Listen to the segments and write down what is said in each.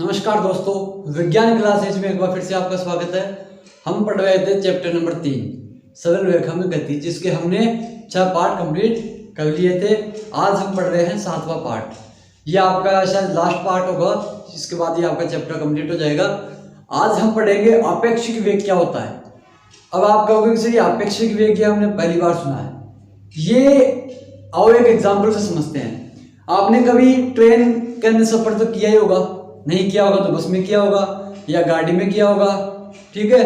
नमस्कार दोस्तों, विज्ञान क्लासेज में एक बार फिर से आपका स्वागत है। हम पढ़ रहे थे चैप्टर नंबर 3 सरल रेखा में गति, जिसके हमने 6 पार्ट कंप्लीट कर लिए थे। आज हम पढ़ रहे हैं 7वां पार्ट। ये आपका शायद लास्ट पार्ट होगा, इसके बाद ये आपका चैप्टर कंप्लीट हो जाएगा। आज हम पढ़ेंगे आपेक्षिक वेग क्या होता है। अब आप कहोगे कि आपेक्षिक वेग ये हमने पहली बार सुना है। ये आओ एक एग्जाम्पल से समझते हैं। आपने कभी ट्रेन के अंदर सफर तो किया ही होगा, नहीं किया होगा तो बस में किया होगा या गाड़ी में किया होगा, ठीक है।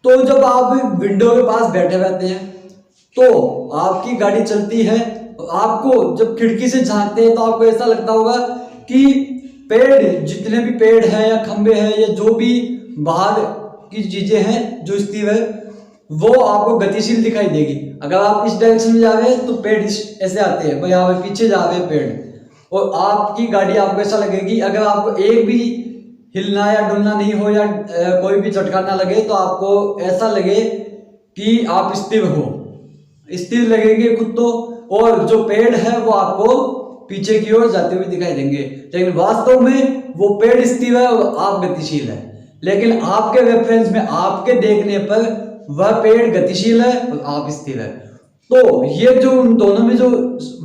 तो जब आप विंडो के पास बैठे रहते हैं तो आपकी गाड़ी चलती है, आपको जब खिड़की से झांकते हैं तो आपको ऐसा लगता होगा कि पेड़, जितने भी पेड़ हैं या खंबे हैं या जो भी बाहर की चीजें हैं जो स्थिर है, वो आपको गतिशील दिखाई देगी। अगर आप इस डायरेक्शन में जा रहे हैं तो पेड़ ऐसे आते हैं, भाई यहाँ पीछे जा रहे हैं पेड़, और आपकी गाड़ी आपको ऐसा लगेगी। अगर आपको एक भी हिलना या डुलना नहीं हो या कोई भी झटका ना लगे तो आपको ऐसा लगे कि आप स्थिर हो, स्थिर लगेंगे खुद तो, और जो पेड़ है वो आपको पीछे की ओर जाते हुए दिखाई देंगे। लेकिन वास्तव में वो पेड़ स्थिर है और आप गतिशील है। लेकिन आपके रेफरेंस में, आपके देखने पर वह पेड़ गतिशील है और आप स्थिर है। तो ये जो उन दोनों में जो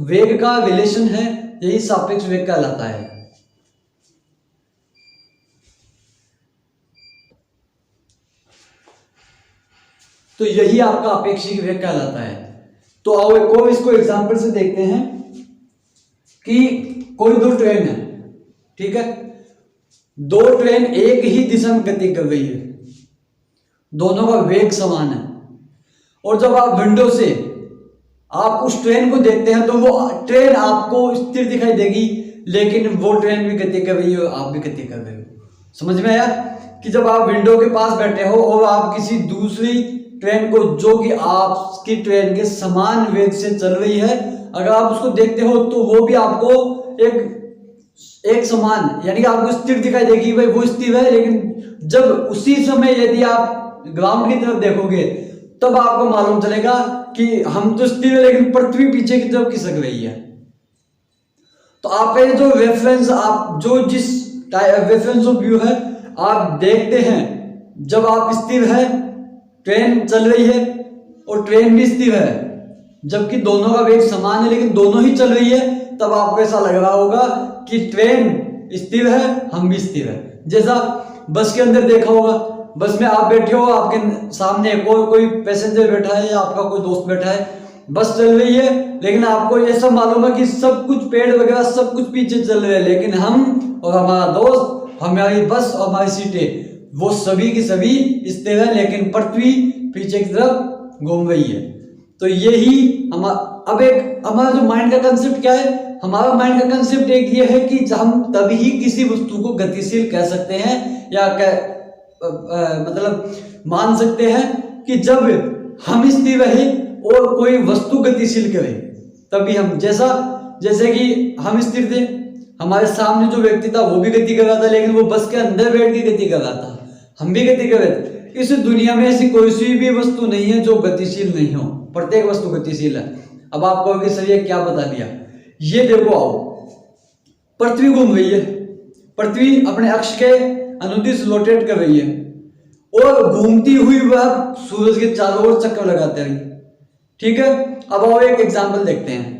वेग का रिलेशन है, यही सापेक्ष वेग कहलाता है। तो यही आपका अपेक्षिक वेग कहलाता है। तो आओ एक और इसको एग्जांपल से देखते हैं कि कोई दो ट्रेन है, ठीक है। दो ट्रेन एक ही दिशा में गति कर रही है, दोनों का वेग समान है, और जब आप विंडो से आप उस ट्रेन को देखते हैं तो वो ट्रेन आपको स्थिर दिखाई देगी, लेकिन वो ट्रेन भी गति कर रही है और आप भी गति कर रहे हो। समझ में आया कि जब आप विंडो के पास बैठे हो और आप किसी दूसरी ट्रेन को, जो कि आपकी ट्रेन के समान वेग से चल रही है, अगर आप उसको देखते हो तो वो भी आपको एक समान, यानी कि आपको स्थिर दिखाई देगी, भाई वो स्थिर है। लेकिन जब उसी समय यदि आप ग्राउंड की तरफ देखोगे तब आपको मालूम चलेगा कि हम तो स्थिर है लेकिन पृथ्वी पीछे की तरफ खिसक रही है। तो आपका ये जो रेफरेंस, आप जो जिस रेफरेंस ऑफ व्यू है आप देखते हैं, जब आप स्थिर है, ट्रेन चल रही है और ट्रेन भी स्थिर है, जबकि दोनों का वेग समान है लेकिन दोनों ही चल रही है, तब आपको ऐसा लग रहा होगा कि ट्रेन स्थिर है, हम भी स्थिर है। जैसा बस के अंदर देखा होगा, बस में आप बैठे हो, आपके सामने एक और कोई पैसेंजर बैठा है या आपका कोई दोस्त बैठा है, बस चल रही है, लेकिन आपको ऐसा मालूम है कि सब कुछ पेड़ वगैरह सब कुछ पीछे चल रहे हैं, लेकिन हम और हमारा दोस्त, हमारी बस और हमारी सीटें, वो सभी की सभी स्थिर है, लेकिन पृथ्वी पीछे की तरफ घूम रही है। तो यही हमारा जो माइंड का कंसेप्ट क्या है, हमारा माइंड का कंसेप्ट एक ये है कि हम तभी किसी वस्तु को गतिशील कह सकते हैं या मतलब मान सकते हैं कि जब हम स्थिर रहे और कोई वस्तु गतिशील करे, तभी हम, जैसे कि हम स्थिर थे, हमारे सामने जो व्यक्ति था वो भी गति कर रहा था, लेकिन वो बस के अंदर बैठ के गति कर रहा था, हम भी गति कर रहे थे। इस दुनिया में ऐसी कोई सी भी वस्तु नहीं है जो गतिशील नहीं हो, प्रत्येक वस्तु गतिशील है। अब आप कहोगे सर ये क्या बता दिया। ये देखो, आओ, पृथ्वी घूम रही है, पृथ्वी अपने अक्ष के अनुदिश रोटेट कर रही है और घूमती हुई वह सूरज के चारों ओर चक्कर लगाते रही, ठीक है। अब आओ एक एग्जांपल देखते हैं।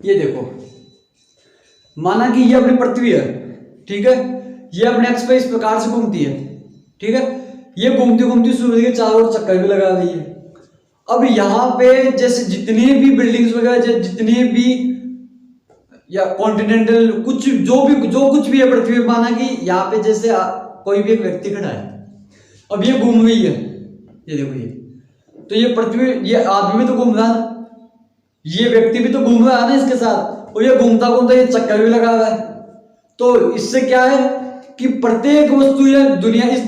ये देखो, माना कि ये अपनी पृथ्वी है, ठीक है, ये अपने अक्ष पर इस प्रकार से घूमती है, ठीक है। ये घूमती घूमती सूरज के चारों ओर चक्कर भी लगा रही है। अब यहाँ पे जैसे जितनी भी बिल्डिंग्स वगैरह, जितनी भी या कॉन्टिनेंटल जो कुछ भी है पृथ्वी पे, माना कि यहाँ पे जैसे कोई भी एक व्यक्ति खड़ा है, अब ये घूम रही है, ये देखो, ये तो ये पृथ्वी, ये आदमी भी तो घूम रहा है, ये व्यक्ति भी तो घूम रहा है ना इसके साथ, और ये घूमता घूमता ये चक्कर भी लगा रहा है। तो इससे क्या है कि प्रत्येक वस्तु या इस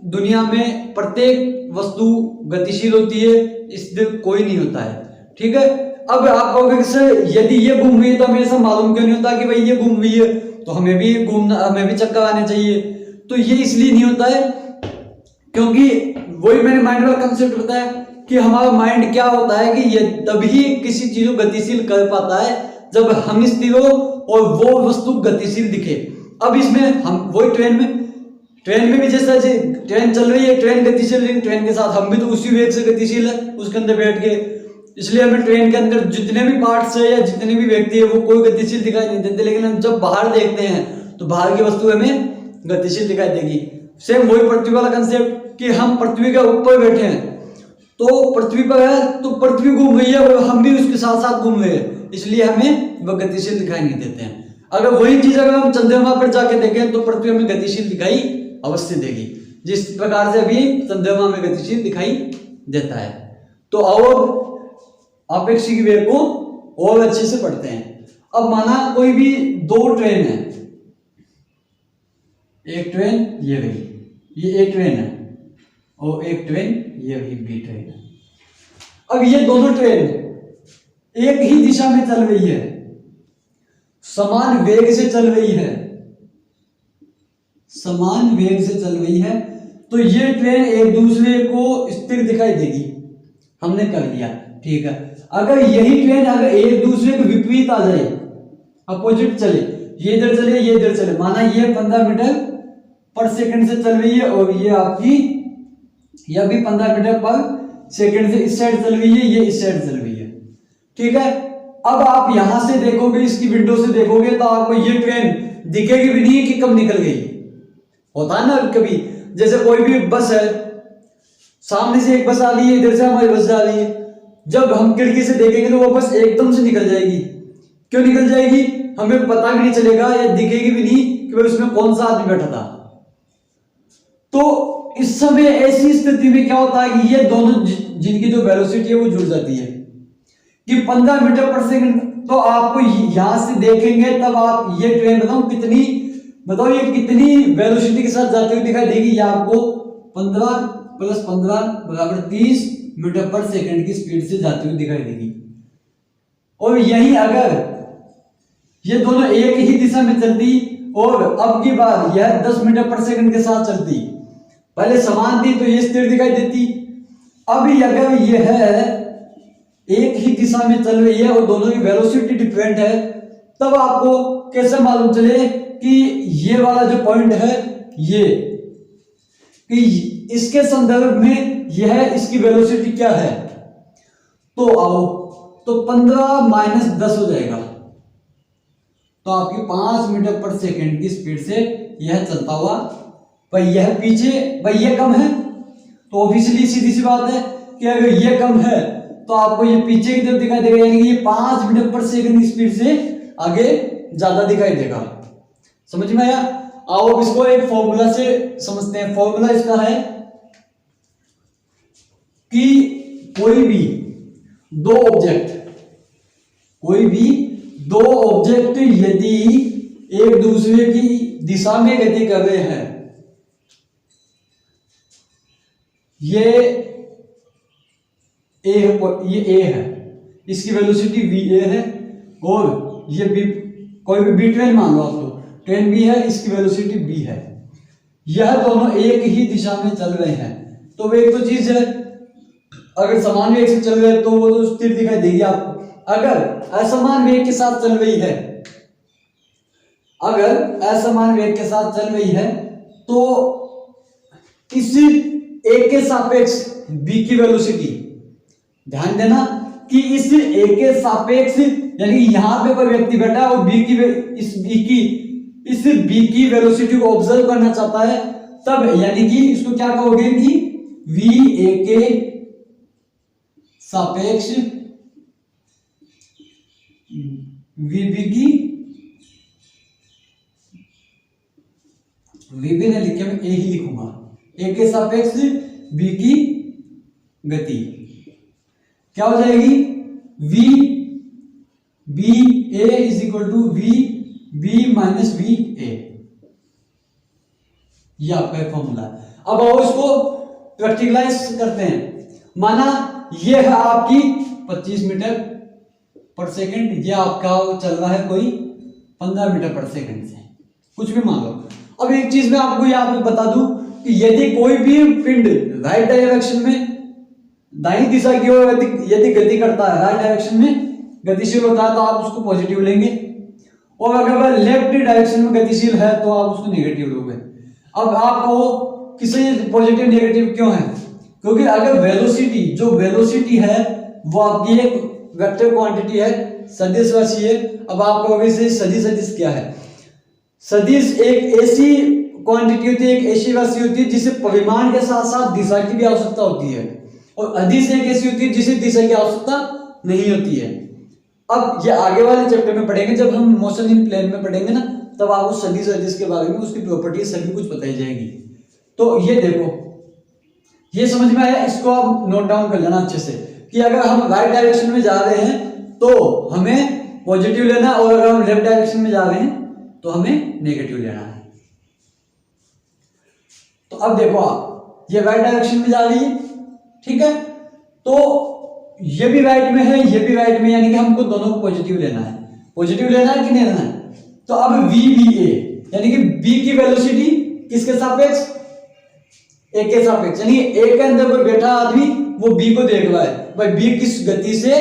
दुनिया में प्रत्येक वस्तु गतिशील होती है, इससे कोई नहीं होता है, ठीक है। अब आप कहोगे सर यदि ये घूम रही है तो हमें ऐसा मालूम क्यों नहीं होता कि भाई ये घूम रही है तो हमें भी घूमना, हमें भी चक्कर आने चाहिए। तो ये इसलिए नहीं होता है क्योंकि वही मैंने माइंड वाला कंसेप्ट बताया कि हमारा माइंड क्या होता है कि ये तभी किसी चीज को गतिशील कर पाता है जब हम स्थिर हो और वो वस्तु गतिशील दिखे। अब इसमें हम वही ट्रेन में भी जैसा ट्रेन चल रही है, ट्रेन गतिशील है, ट्रेन के साथ हम भी तो उसी वेग से गतिशील है उसके अंदर बैठ के, इसलिए हमें ट्रेन के अंदर जितने भी पार्ट्स है या जितने भी व्यक्ति है वो कोई गतिशील दिखाई नहीं देते, लेकिन हम जब बाहर देखते हैं तो बाहर की वस्तु हमें गतिशील दिखाई देगी। सेम वही पृथ्वी वाला कंसेप्ट कि हम पृथ्वी के ऊपर बैठे हैं तो पृथ्वी पर है तो पृथ्वी घूम रही है और हम भी उसके साथ साथ घूम रहे हैं, इसलिए हमें वह गतिशील दिखाई नहीं देते हैं। अगर वही चीज अगर हम चंद्रमा पर जाके देखें तो पृथ्वी हमें गतिशील दिखाई अवश्य देगी, जिस प्रकार से अभी चंद्रमा में गतिशील दिखाई देता है। तो आओ आपेक्षिक वेग को और अच्छे से पढ़ते हैं। अब माना कोई भी दो ट्रेन है, एक ट्रेन ये रही, ये एक ट्रेन है और एक ट्रेन ये रही बी ट्रेन है। अब ये दोनों ट्रेन एक ही दिशा में चल रही है, समान वेग से चल रही है, समान वेग से चल रही है, तो ये ट्रेन एक दूसरे को स्थिर दिखाई देगी। हमने कर दिया, ठीक है। अगर यही ट्रेन अगर एक दूसरे के विपरीत आ जाए, अपोजिट चले, ये इधर चले ये इधर चले, माना ये 15 मीटर पर सेकंड से चल रही है और ये आपकी यह भी 15 मीटर पर सेकंड से इस साइड चल रही है, ये इस साइड चल रही है, ठीक है। अब आप यहां से देखोगे, इसकी विंडो से देखोगे तो आपको ये ट्रेन दिखेगी भी नहीं कि कब निकल गई। होता है ना कभी, जैसे कोई भी बस है, सामने से एक बस आ रही है, इधर से हमारी बस जा रही है, जब हम खिड़की से देखेंगे तो वो बस एकदम से निकल जाएगी। क्यों निकल जाएगी हमें पता भी नहीं चलेगा या दिखेगी भी नहीं कि भाई उसमें कौन सा आदमी बैठा था। तो इस समय ऐसी स्थिति में क्या होता है कि ये दोनों जिनकी जो वेलोसिटी है वो जुड़ जाती है कि 15 मीटर पर सेकंड। तो आपको यहां से देखेंगे तब आप ये ट्रेन बताओ ये कितनी वेलोसिटी के साथ जाती हुई दिखाई देगी। ये आपको 15 + 15 = 30 मीटर पर सेकंड की स्पीड से जाती हुई दिखाई देगी। और यही अगर ये दोनों एक ही दिशा में चलती और अब की बार यह 10 मीटर पर सेकंड के साथ चलती, पहले समान थी तो ये स्थिर दिखाई देती, अभी अगर यह है एक ही दिशा में चल रही है और दोनों की वेलोसिटी डिफरेंट है, तब आपको कैसे मालूम चले कि ये वाला जो पॉइंट है ये कि इसके संदर्भ में यह इसकी वेलोसिटी क्या है। तो आओ तो 15 - 10 हो जाएगा, तो आपकी 5 मीटर पर सेकंड की स्पीड से यह चलता हुआ, भाई यह पीछे, भाई यह कम है तो ऑब्वियसली सीधी सी बात है कि अगर यह कम है तो आपको ये पीछे की तरफ दिखाई देगा, यानी कि ये 5 मीटर पर सेकंड की स्पीड से आगे ज्यादा दिखाई देगा। समझ में आया? आओ अब इसको एक फॉर्मूला से समझते हैं। फॉर्मूला इसका है कि कोई भी दो ऑब्जेक्ट यदि एक दूसरे की दिशा में गति कर रहे हैं, ये ए है, इसकी वेलोसिटी va है, और ये बी, कोई भी बी ट्रेन मान लो आप, तो ट्रेन बी है, इसकी वेलोसिटी b है। यह दोनों एक ही दिशा में चल रहे हैं, तो वो एक तो चीज है, अगर समान वेग से चल रहे हैं तो वो तो स्थिर दिखाई देगी आपको। अगर असमान वेग के साथ चल रही है, तो इसी ए के सापेक्ष बी की वेलोसिटी, ध्यान देना कि इस ए के सापेक्ष, यानी यहां पे कोई व्यक्ति बैठा है और इस बी की वेलोसिटी को ऑब्जर्व करना चाहता है, तब यानी कि इसको क्या कहोगे कि वी ए के सापेक्ष वीबी ने लिखे, मैं ए ही लिखूंगा, ए के सापेक्ष बी की गति क्या हो जाएगी, V B A = V B - V A. ये आपका एक फॉर्मूला है। अब आओ इसको प्रैक्टिकलाइज करते हैं। माना ये है आपकी 25 मीटर पर सेकंड, ये आपका चल रहा है कोई 15 मीटर पर सेकंड से, कुछ भी मान लो। अब एक चीज मैं आपको यहाँ पे बता दूं कि यदि कोई भी पिंड राइट डायरेक्शन में दाहिनी दिशा की ओर यदि गति करता है, राइट डायरेक्शन में गतिशील होता है, तो आप उसको पॉजिटिव लेंगे, और अगर वह लेफ्ट डायरेक्शन में गतिशील है तो आप उसको नेगेटिव लोगे। अब आपको किसी पॉजिटिव नेगेटिव क्यों है? क्योंकि अगर वेलोसिटी, जो वेलोसिटी है वो आपकी एक वेक्टर क्वांटिटी है, सदिश राशि है। अब आप कहोगे सदिश क्या है? सदिश एक ऐसी क्वांटिटी होती है, एक ऐसी राशि होती है जिसे परिमाण के साथ साथ दिशा की भी आवश्यकता होती है, और अदिश एक ऐसी होती है जिसे दिशा की आवश्यकता नहीं होती है। अब ये आगे वाले चैप्टर में पढ़ेंगे, जब हम मोशन इन प्लेन में पढ़ेंगे ना, तब आपको सदिश अदिश के बारे में, उसकी प्रॉपर्टी सभी कुछ बताई जाएगी। तो ये देखो, ये समझ में आया? इसको आप नोट डाउन कर लेना अच्छे से कि अगर हम राइट डायरेक्शन में जा रहे हैं तो हमें पॉजिटिव लेना, और अगर हम लेफ्ट डायरेक्शन में जा रहे हैं तो हमें नेगेटिव लेना है। तो अब देखो, आप ये राइट डायरेक्शन में जा रही है, ठीक है, तो ये भी राइट में है, ये भी राइट में, यानी कि हमको दोनों को पॉजिटिव लेना है। पॉजिटिव लेना है कि नहीं लेना है? तो अब VBA यानी कि B की वेलोसिटी किसके सापेक्ष? A के सापेक्ष, यानी A के अंदर कोई बैठा आदमी वो B को देख रहा है, भाई B किस गति से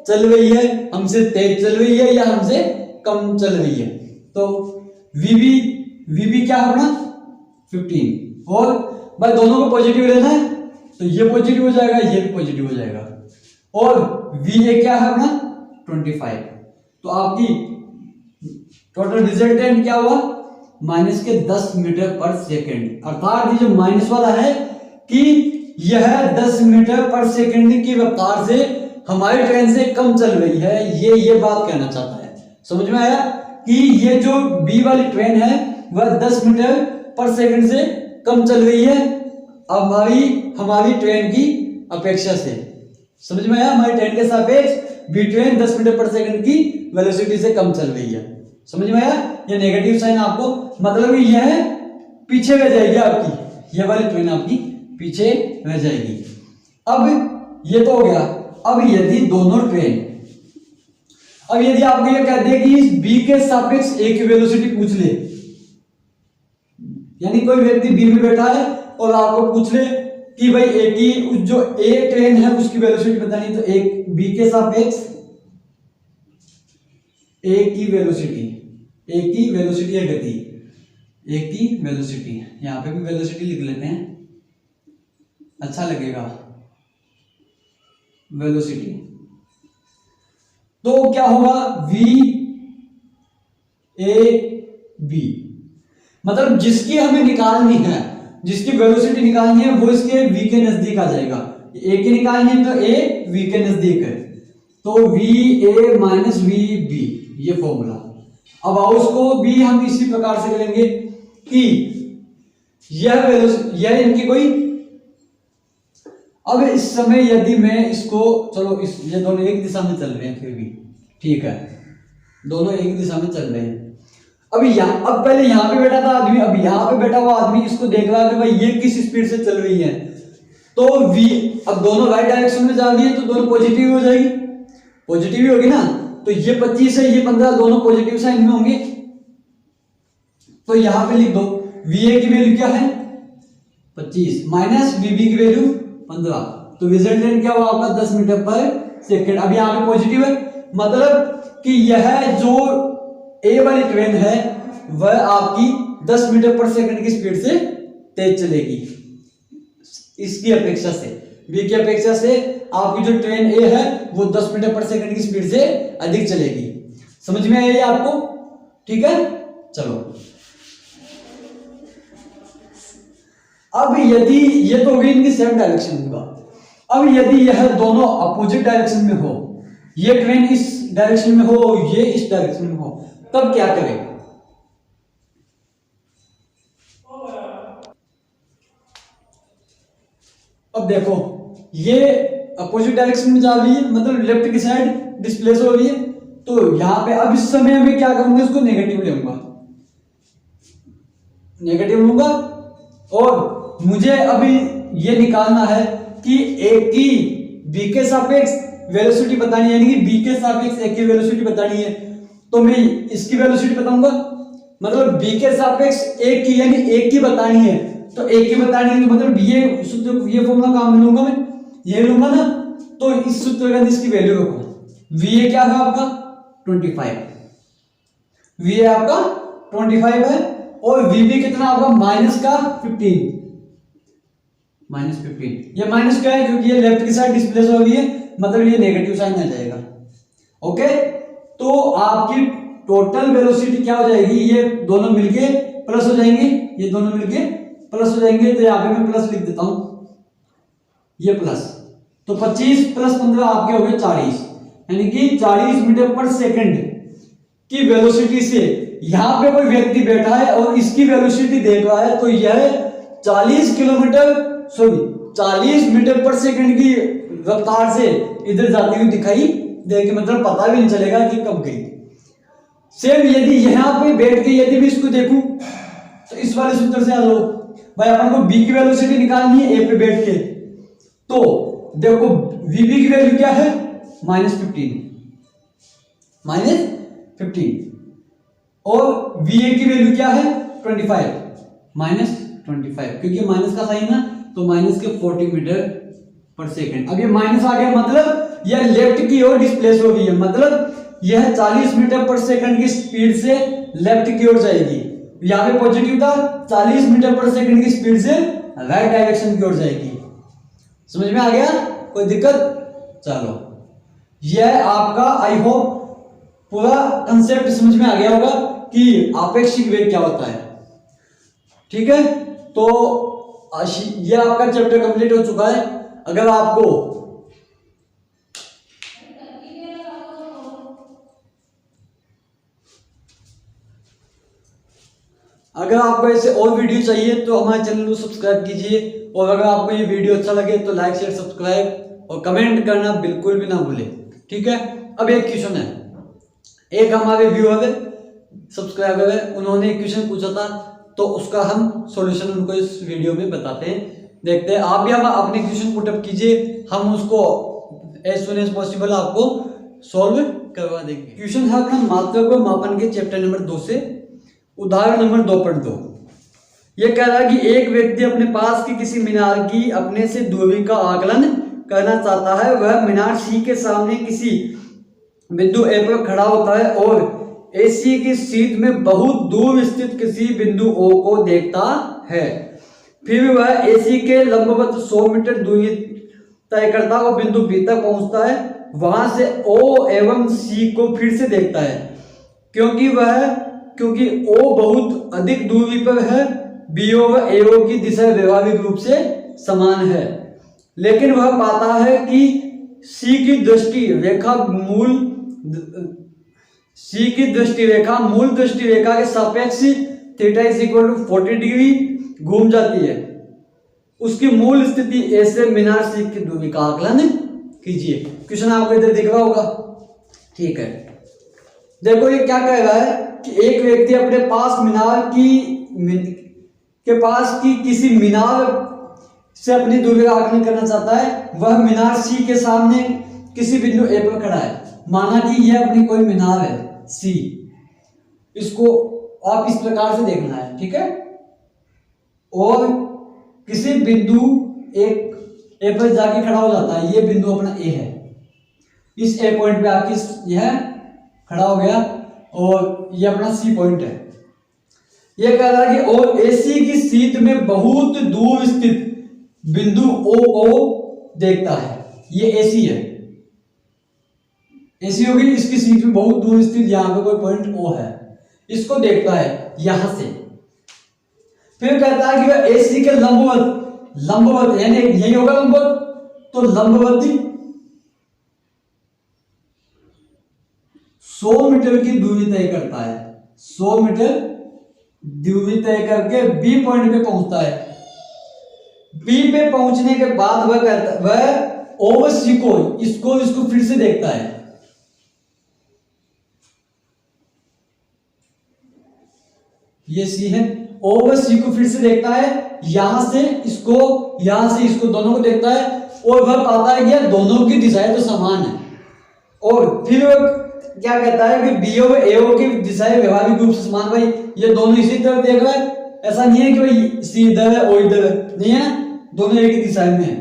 चल रही है, हमसे तेज चल रही है या हमसे कम चल रही है। तो VB क्या है अपना 15, और भाई दोनों को पॉजिटिव लेना है, तो ये पॉजिटिव हो जाएगा, ये भी पॉजिटिव हो जाएगा, और VA क्या है अपना 25। तो आपकी टोटल रिजल्टेंट क्या हुआ? -10 मीटर पर सेकंड। अर्थात ये जो माइनस वाला है कि यह 10 मीटर पर सेकंड की रफ्तार से हमारी ट्रेन से कम चल रही है, ये बात कहना चाहता है। समझ में आया कि ये जो B वाली ट्रेन है वह 10 मीटर पर सेकंड से कम चल रही है हमारी ट्रेन की अपेक्षा से। समझ में आया? हमारी ट्रेन के सापेक्ष B ट्रेन 10 मीटर पर सेकंड की वेलोसिटी से कम चल रही है। समझ में आया? ये नेगेटिव साइन आपको, मतलब यह पीछे रह जाएगी, आपकी ये वाली ट्रेन आपकी पीछे रह जाएगी। अब ये तो हो गया। अब यदि दोनों ट्रेन, अब यदि आपको ये कहते हैं कि इस B के सापेक्ष A की वेलोसिटी पूछ ले, यानी कोई व्यक्ति B में बैठा है और आपको पूछ ले कि भाई A की जो A ट्रेन है उसकी वेलोसिटी बतानी है, तो एक B के सापेक्ष A की वेलोसिटी है गति, A की वेलोसिटी, यहां पे भी वेलोसिटी लिख लेते हैं, अच्छा लगेगा, वेलोसिटी। तो क्या होगा? VAB, मतलब जिसकी हमें निकालनी है, जिसकी वेलोसिटी निकालनी है वो इसके V के नजदीक आ जाएगा। A की निकालनी है तो A V के नजदीक है, तो VA माइनस VB, ये फॉर्मूला। अब उसको भी हम इसी प्रकार से करेंगे कि यह इनकी कोई, अब इस समय यदि मैं इसको, चलो ये दोनों एक दिशा में चल रहे हैं, फिर भी ठीक है, दोनों एक दिशा में चल रहे हैं। अब पहले यहां पे बैठा था आदमी, अब यहां पे बैठा हुआ आदमी इसको देख रहा है कि भाई ये किस स्पीड से चल रही है, तो अब दोनों राइट डायरेक्शन में जा रही है तो दोनों पॉजिटिव हो जाएगी, पॉजिटिव ही होगी ना। तो ये 25 है, ये 15, दोनों पॉजिटिव साइन में होंगे। तो यहां पे लिख दो VA की वैल्यू क्या है 25 माइनस VB की वैल्यू 15, तो रिजल्टेंट क्या हुआ आपका 10 मीटर पर सेकंड। अब यहाँ पे पॉजिटिव है, मतलब कि यह जो A वाली ट्रेन है वह आपकी 10 मीटर पर सेकंड की स्पीड से तेज चलेगी, इसकी अपेक्षा से, B की अपेक्षा से आपकी जो ट्रेन A है वो 10 मीटर पर सेकंड की स्पीड से अधिक चलेगी। समझ में आया आपको? ठीक है, चलो। अब यदि ये तो होगी इनकी सेम डायरेक्शन होगा, अब यदि यह दोनों अपोजिट डायरेक्शन में हो, ये ट्रेन इस डायरेक्शन में हो, ये इस डायरेक्शन में हो, तब क्या करें? अब देखो ये अपोजिट डायरेक्शन में जा रही है, मतलब लेफ्ट की साइड डिस्प्लेस हो रही है, तो यहां पे अब इस समय में क्या करूंगा, इसको नेगेटिव लूंगा, नेगेटिव लूंगा, और मुझे अभी ये निकालना है कि A की B के सापेक्ष वेलोसिटी बतानी है, यानी कि B के सापेक्ष A की वेलोसिटी बतानी है, तो मैं इसकी वेलोसिटी बताऊंगा, मतलब B के सापेक्ष A की, यानी A की बतानी है, तो A की बतानी है तो मतलब ये फॉर्मूला काम में लूंगा मैं, ये लूंगा ना, तो इस सूत्र के अंदर इसकी वैल्यू रखो। VA क्या है आपका 25, VA आपका 25 है, और VB कितना आपका माइनस का 15, -15। ये माइनस क्या है, क्योंकि ये लेफ्ट की साइड डिस्प्लेस हो गई है, मतलब ये नेगेटिव साइन आ जाएगा। ओके, तो आपकी टोटल वेलोसिटी क्या हो जाएगी, ये दोनों मिलके प्लस हो जाएंगे, ये दोनों मिलके प्लस हो जाएंगे, तो यहाँ पे मैं प्लस लिख देता हूं, ये प्लस, तो 25 + 15 आपके हो गए 40, यानी कि 40 मीटर पर सेकंड की वेलोसिटी से यहां पे कोई व्यक्ति बैठा है और इसकी वेलोसिटी देख रहा है, तो यह 40 मीटर पर सेकंड की रफ्तार से इधर जाती हुई दिखाई देगी, मतलब पता भी नहीं चलेगा कि कब गई। सेम यदि यहां पे बैठ के यदि मैं इसको देखूं, तो इस वाले सूत्र से लो भाई, अपन को बी की वेलोसिटी निकालनी है ए पे बैठ के, तो देखो वीबी की वैल्यू क्या है -15, और वीए की वैल्यू क्या है 25, -25, क्योंकि माइनस का साइन ना, तो माइनस के 40 मीटर पर सेकंड। अब ये माइनस आ गया, मतलब यह लेफ्ट की ओर डिस्प्लेस हो गई है, मतलब यह 40 मीटर पर सेकंड की स्पीड से लेफ्ट की ओर जाएगी। यहाँ पे पॉजिटिव था, 40 मीटर पर सेकंड की स्पीड से राइट डायरेक्शन की ओर जाएगी। समझ में आ गया, कोई दिक्कत? चलो, यह आपका आई होप पूरा कंसेप्ट समझ में आ गया होगा कि आपेक्षिक वेग क्या होता है। ठीक है, तो यह आपका चैप्टर कंप्लीट हो चुका है। अगर आपको ऐसे और वीडियो चाहिए तो हमारे चैनल को सब्सक्राइब कीजिए, और अगर आपको ये वीडियो अच्छा लगे तो लाइक शेयर सब्सक्राइब और कमेंट करना बिल्कुल भी ना भूलें। ठीक है, अब एक क्वेश्चन है, एक हमारे व्यूअर है, सब्सक्राइबर है, उन्होंने एक क्वेश्चन पूछा था, तो उसका हम सॉल्यूशन उनको इस वीडियो में बताते हैं, देखते हैं। आप भी हम अपने क्वेश्चन पुटअप कीजिए, हम उसको एज सुन एज पॉसिबल आपको सॉल्व करवा देंगे। क्वेश्चन है अपना मात्रक व मापन के चैप्टर नंबर 2 से, उदाहरण नंबर 2.2। ये कह रहा है कि एक व्यक्ति अपने पास की किसी मीनार की अपने से दूरी का आकलन करना चाहता है। वह मीनार सी के सामने किसी बिंदु ए पर खड़ा होता है और एसी की सीट में बहुत दूर स्थित किसी बिंदु ओ को देखता है। फिर वह एसी के लंबवत 100 मीटर दूरी तय करता और बिंदु बी तक पहुंचता है। वहां से ओ एवं सी को फिर से देखता है, क्योंकि ओ बहुत अधिक दूरी पर है। बीओ व एओ की दिशा व्यवहारिक रूप से समान है, लेकिन वह पाता है कि सी की दृष्टि रेखा मूल दृष्टि रेखा के सापेक्ष थीटा = 40 डिग्री घूम जाती है। उसकी मूल स्थिति ए से मीनार सी की दूरी का आकलन कीजिए। क्वेश्चन आपको इधर दिख रहा होगा। ठीक है, देखो ये क्या कह रहा है कि एक व्यक्ति अपने पास की किसी मीनार से अपनी दूरी का आकलन करना चाहता है। वह मीनार सी के सामने किसी बिंदु ए पर खड़ा है। माना कि यह अपनी कोई मीनार है सी, इसको आप इस प्रकार से देखना है। ठीक है, और किसी बिंदु ए पर जाके खड़ा हो जाता है। ये बिंदु अपना ए है, इस ए पॉइंट पे आके यह खड़ा हो गया और ये अपना सी पॉइंट है। यह कह रहा है कि और एसी की सीट में बहुत दूर स्थित बिंदु ओ देखता है। ये एसी है, एसी होगी, इसकी सीट में बहुत दूर स्थित यहां पे कोई पॉइंट ओ है, इसको देखता है यहां से। फिर कहता है कि वह एसी के लंबवत यानी यही होगा लंबवत, तो लंबवती 100 मीटर की दूरी तय करता है। 100 मीटर दूरी तय करके बी पॉइंट पे पहुंचता है। बी पे पहुंचने के बाद वह ओ व सी को इसको फिर से देखता है। ये सी है, ओ व सी को फिर से देखता है, यहां से इसको दोनों को देखता है, और वह पाता है कि दोनों की दिशाएं तो समान है। और फिर क्या कहता है कि बीओ व एओ की दिशाएं व्यवहारिक रूप से समान। भाई ये दोनों इसी तरफ देख रहा है, ऐसा नहीं है कि भाई सी इधर है ओ इधर है, नहीं है, दोनों एक ही दिशा में है।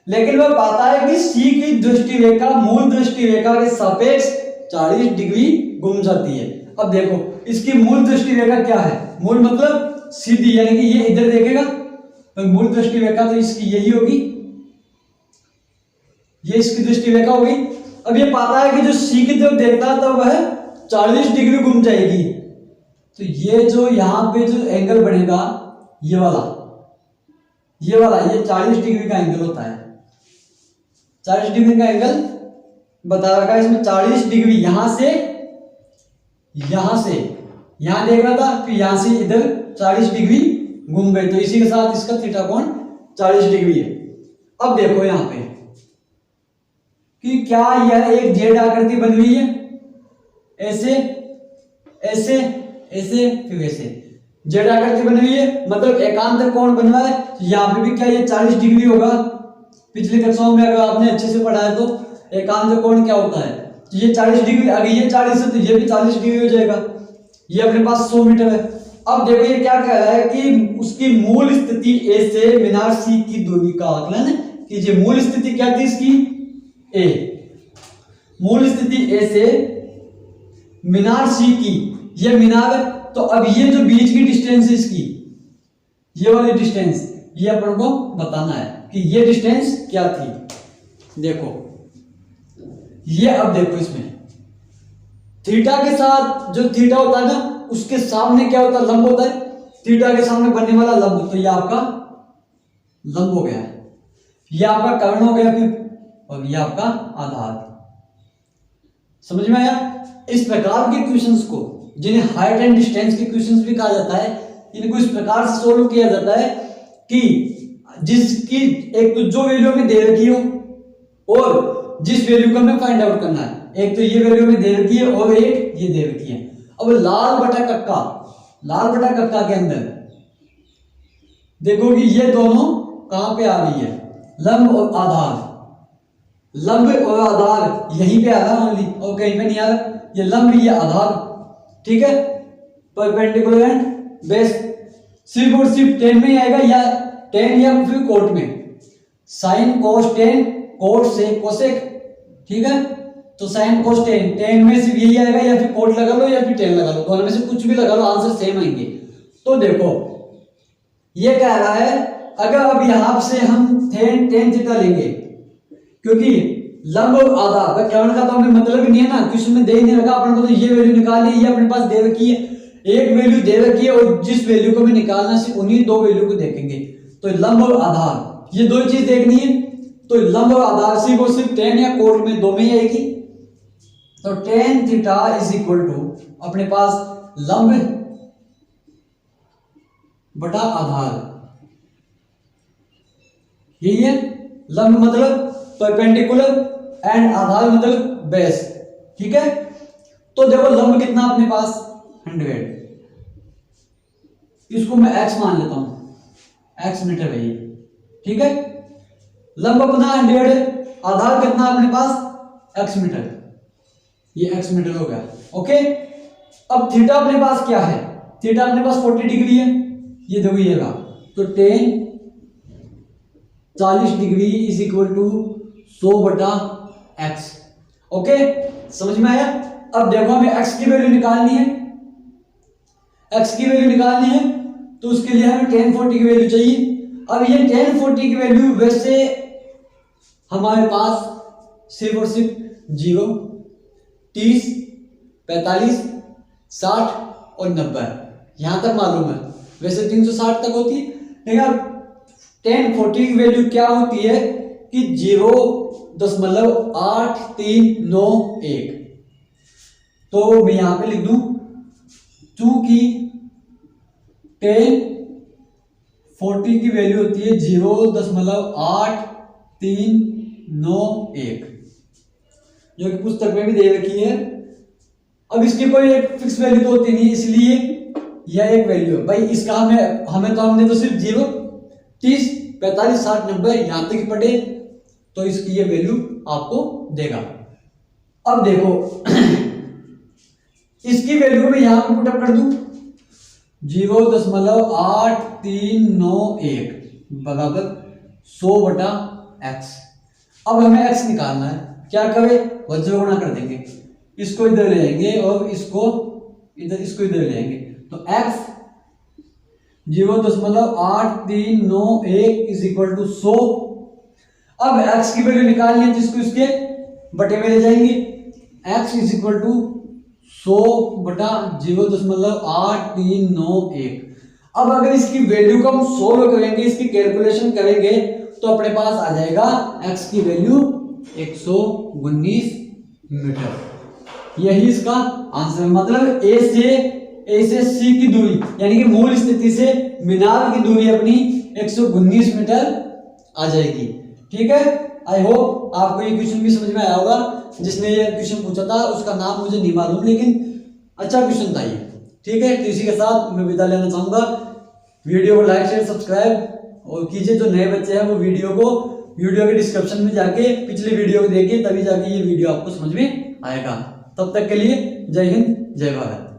लेकिन वह पाता है कि सी की दृष्टि रेखा मूल दृष्टि रेखा के सापेक्ष 40 डिग्री घूम जाती है। अब देखो इसकी मूल दृष्टि रेखा क्या है, मूल मतलब सीधी, यानी कि ये इधर देखेगा तो मूल दृष्टि रेखा तो इसकी यही होगी, ये इसकी दृष्टि रेखा होगी। अब ये पाता है कि जो सी की तरफ देखता है तो वह 40 डिग्री घूम जाएगी। तो ये जो यहाँ पे जो एंगल बनेगा ये वाला ये 40 डिग्री का एंगल होता है। 40 डिग्री का एंगल बता रखा है इसमें। 40 डिग्री यहां से यहां देख रहा था, फिर यहां से इधर 40 डिग्री घूम गए, तो इसी के साथ इसका थीटा कोण 40 डिग्री है। अब देखो यहां पे कि क्या यह एक जेड आकृति बनी हुई है, ऐसे ऐसे ऐसे फिर ऐसे जेड आकृति बनी हुई है, मतलब एकांतर कोण बन रहा है। यहाँ पे भी क्या ये 40 डिग्री होगा। पिछली कक्षाओं में अगर आपने अच्छे से पढ़ा है तो एकांतर कोण क्या होता है, तो ये 40 डिग्री, अगर ये 40 है तो ये भी 40 डिग्री हो जाएगा। ये अपने पास 100 मीटर है। अब देखो ये क्या कह रहा है कि उसकी मूल स्थिति ए से मीनार सी की दूरी का आकलन कीजिए। मूल स्थिति क्या थी इसकी, ए, मूल स्थिति ए से मीनार सी की, ये मीनार है, तो अब ये जो बीच की डिस्टेंस है इसकी, ये वाली डिस्टेंस, ये अपन को बताना है कि ये डिस्टेंस क्या थी। देखो ये, अब देखो इसमें थीटा के साथ जो थीटा होता है ना, उसके सामने क्या होता है, लंब होता है। थीटा के सामने बनने वाला लंब, तो ये आपका लंब हो गया, ये आपका कर्ण हो गया फिर, और ये आपका आधार। समझ में आया। इस प्रकार के क्वेश्चंस को, जिन्हें हाइट एंड डिस्टेंस के क्वेश्चंस भी कहा जाता है, इनको इस प्रकार से सोल्व किया जाता है कि जिसकी एक तो जो वैल्यू में दे रखी हो और जिस वैल्यू को हमें फाइंड आउट करना है। एक तो ये वैल्यू में दे रखी है और एक ये दे रखी है। अब लाल बटा कक्का के अंदर देखो कि ये दोनों कहां पे आ रही है, लंब और आधार। लंब और आधार यहीं पे आ रहा है ओनली, और कहीं पे नहीं आ रहा। ये लंब, ये आधार, ठीक है, परपेंडिकुलर एंड बेस। सिर्फ और सिर्फ टेन में ही आएगा, या टेन या फिर कोट में, साइन कोस टेन, कोट से कोसेक, ठीक है। तो साइन कोस टेन, टेन में सिर्फ यही आएगा, या फिर कोट लगा लो या फिर टेन लगा लो, दोनों में से कुछ भी लगा लो, आंसर सेम आएंगे। तो देखो ये कह रहा है, अगर अब यहां से हम टेन थीटा लेंगे, क्योंकि लंब और आधार कर्ण का तो हमें मतलब ही नहीं है ना, क्वेश्चन में दे ही नहीं रखा अपन को, तो ये वैल्यू निकाली, ये अपने पास दे रखी है, एक वैल्यू दे रखी है, और जिस वैल्यू को हमें निकालना सिर्फ उन्हीं दो वैल्यू को देखेंगे। तो लंब और आधार, ये दो चीज देखनी है। तो लंब और आधार सिर्फ और सिर्फ टेन या कोट में दो में ही आएगी। तो tan theta is equal to अपने पास लंब बटा आधार, यही है। लंब मतलब परपेंडिकुलर एंड आधार मतलब बेस, ठीक है। तो देखो लंब कितना अपने पास 100, इसको मैं x मान लेता हूं, x मीटर है ये, ठीक है। लंब अपना 100 है, आधार कितना अपने पास x मीटर, ये x मीटर हो गया, ओके। अब थीटा अपने पास क्या है, थीटा अपने पास 40 डिग्री है, ये देखो ये रहा। तो tan 40 degree is equal to 100 बटा x, ओके, समझ में आया। अब देखो हमें x की वैल्यू निकालनी है, x की वैल्यू निकालनी है, तो उसके लिए हमें tan 40 की वैल्यू चाहिए। अब ये tan 40 की वैल्यू वैसे हमारे पास सिर्फ और सिर्फ 0, 30, 45, 60 और 90 यहां तक मालूम है। वैसे 360 तक होती है, लेकिन अब tan 40 की वैल्यू क्या होती है कि 0.8391। तो मैं यहां पे लिख दूं, चूंकि tan 40 की वैल्यू होती है 0.8391, जो कि पुस्तक में भी दे रखी है। अब इसकी कोई एक फिक्स वैल्यू तो होती नहीं, इसलिए यह एक वैल्यू है भाई। इसका हमने तो सिर्फ 0, 30, 45, 60, 90 यहां तक ही पढ़े, तो इसकी ये वैल्यू आपको देगा। अब देखो इसकी वैल्यू को मैं यहां पर पुटअप कर दूं, 0.8391 बराबर 100 बटा x। अब हमें x निकालना है, क्या करें, वज्र गुणा कर देंगे, इसको इधर ले आएंगे और इसको इधर ले आएंगे, तो x 0.8391 इज इक्वल टू 100। अब x की वैल्यू निकालनी है जिसको इसके बटे में ले जाएंगे, x इज इक्वल टू 100 बटा 0.8391। अब अगर इसकी वैल्यू को हम सोल्व करेंगे, इसकी कैलकुलेशन करेंगे, तो अपने पास आ जाएगा x की वैल्यू 119 मीटर। यही इसका आंसर है। मतलब ए से सी की दूरी यानी कि मूल स्थिति से मीनार की दूरी अपनी 119 मीटर आ जाएगी। ठीक है, आई होप आपको ये क्वेश्चन भी समझ में आया होगा। जिसने ये क्वेश्चन पूछा था उसका नाम मुझे नहीं मालूम, लेकिन अच्छा क्वेश्चन था ये। ठीक है, तो इसी के साथ मैं विदा लेना चाहूंगा। वीडियो को लाइक शेयर सब्सक्राइब और कीजिए। जो नए बच्चे हैं वो वीडियो के डिस्क्रिप्शन में जाके पिछली वीडियो को देखिए, तभी जाके ये वीडियो आपको समझ में आएगा। तब तक के लिए जय हिंद, जय भारत।